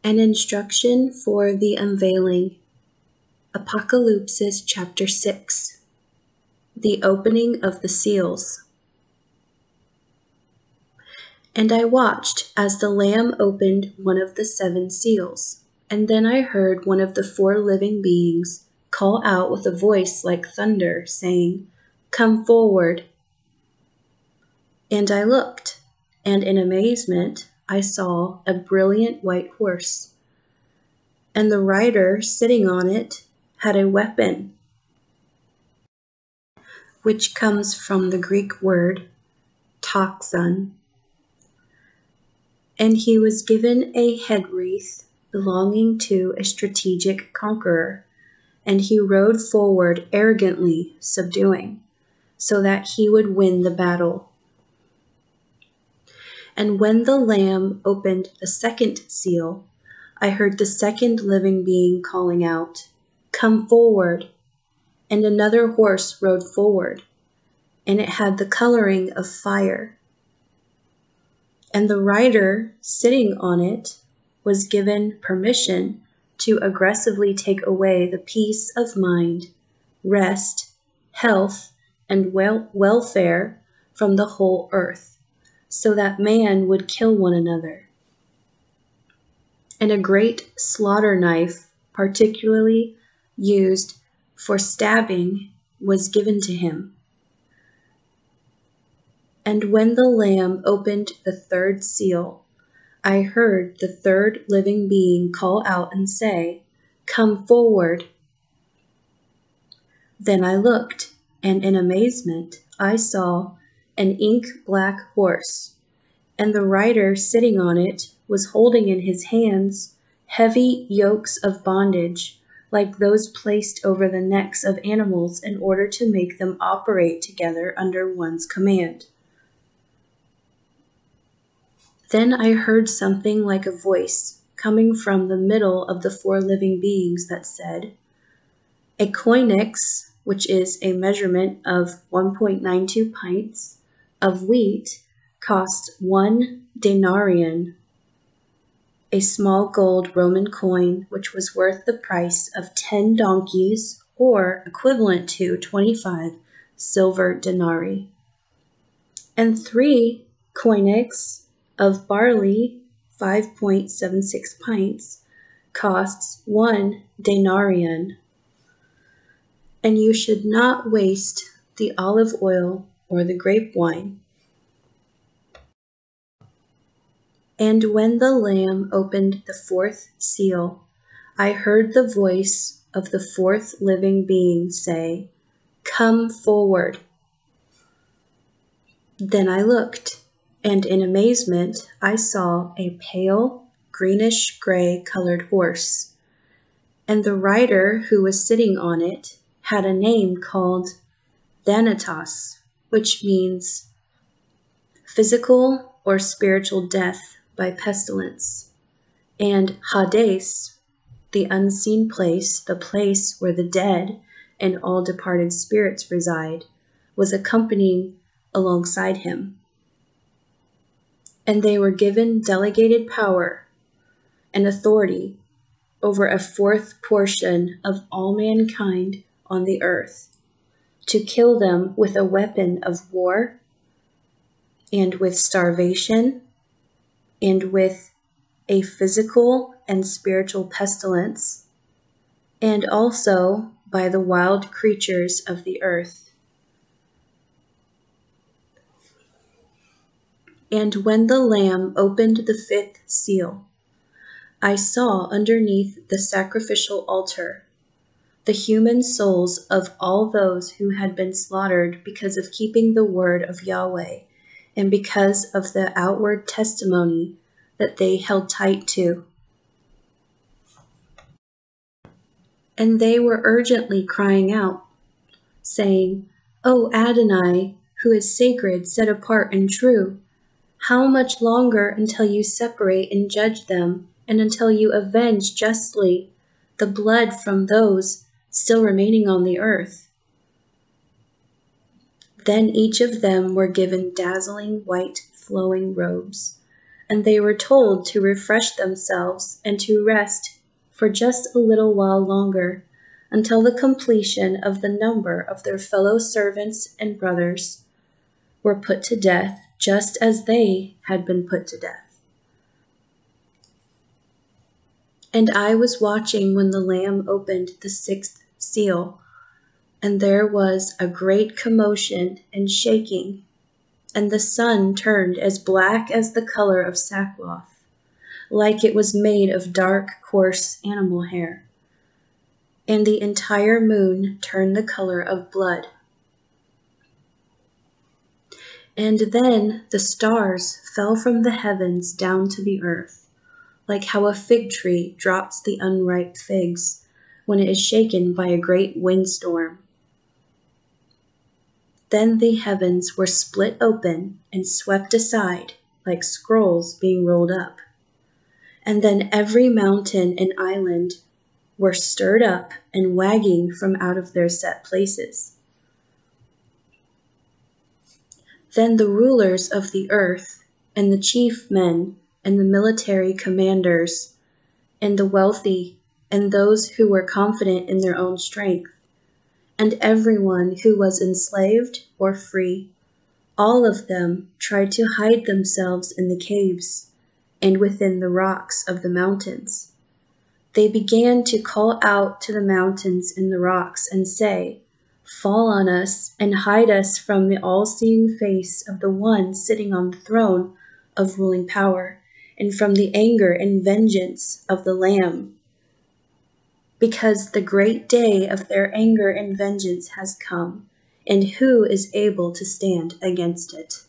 An instruction for the unveiling. Apokalupsis chapter 6. The opening of the seals. And I watched as the Lamb opened one of the 7 seals, and then I heard one of the 4 living beings call out with a voice like thunder, saying, "Come forward." And I looked, and in amazement I saw a brilliant white horse, and the rider sitting on it had a weapon, which comes from the Greek word toxon, and he was given a head wreath belonging to a strategic conqueror, and he rode forward arrogantly, subduing, so that he would win the battle. And when the Lamb opened the 2nd seal, I heard the 2nd living being calling out, "Come forward." And another horse rode forward, and it had the coloring of fire. And the rider sitting on it was given permission to aggressively take away the peace of mind, rest, health, and welfare from the whole earth, so that man would kill one another. And a great slaughter knife, particularly used for stabbing, was given to him. And when the Lamb opened the 3rd seal, I heard the 3rd living being call out and say, "Come forward." Then I looked, and in amazement I saw an ink-black horse, and the rider sitting on it was holding in his hands heavy yokes of bondage, like those placed over the necks of animals in order to make them operate together under one's command. Then I heard something like a voice coming from the middle of the 4 living beings that said, "A koinex, which is a measurement of 1.92 pints, of wheat costs 1 denarion, a small gold Roman coin which was worth the price of 10 donkeys, or equivalent to 25 silver denarii, and 3 koinex of barley, 5.76 pints, costs 1 denarion. And you should not waste the olive oil or the grape wine." And when the Lamb opened the 4th seal, I heard the voice of the 4th living being say, "Come forward." Then I looked, and in amazement I saw a pale, greenish-gray colored horse, and the rider who was sitting on it had a name called Thanatos, which means physical or spiritual death by pestilence, and hah-dace, the unseen place, the place where the dead and all departed spirits reside, was accompanying alongside him. And they were given delegated power and authority over a 4th portion of all mankind on the earth, to kill them with a weapon of war, and with starvation, and with a physical and spiritual pestilence, and also by the wild creatures of the earth. And when the Lamb opened the 5th seal, I saw underneath the sacrificial altar the human souls of all those who had been slaughtered because of keeping the word of Yahweh, and because of the outward testimony that they held tight to. And they were urgently crying out, saying, "O Adonai, who is sacred, set apart, and true, how much longer until you separate and judge them, and until you avenge justly the blood from those still remaining on the earth?" Then each of them were given dazzling white flowing robes, and they were told to refresh themselves and to rest for just a little while longer, until the completion of the number of their fellow servants and brothers were put to death, just as they had been put to death. And I was watching when the Lamb opened the sixth seal, and there was a great commotion and shaking, and the sun turned as black as the color of sackcloth, like it was made of dark, coarse animal hair. And the entire moon turned the color of blood. And then the stars fell from the heavens down to the earth, like how a fig tree drops the unripe figs when it is shaken by a great windstorm. Then the heavens were split open and swept aside like scrolls being rolled up. And then every mountain and island were stirred up and wagging from out of their set places. Then the rulers of the earth, and the chief men, and the military commanders, and the wealthy, and those who were confident in their own strength, and everyone who was enslaved or free, all of them tried to hide themselves in the caves and within the rocks of the mountains. They began to call out to the mountains and the rocks and say, "Fall on us and hide us from the all-seeing face of the one sitting on the throne of ruling power, and from the anger and vengeance of the Lamb. Because the great day of their anger and vengeance has come, and who is able to stand against it?"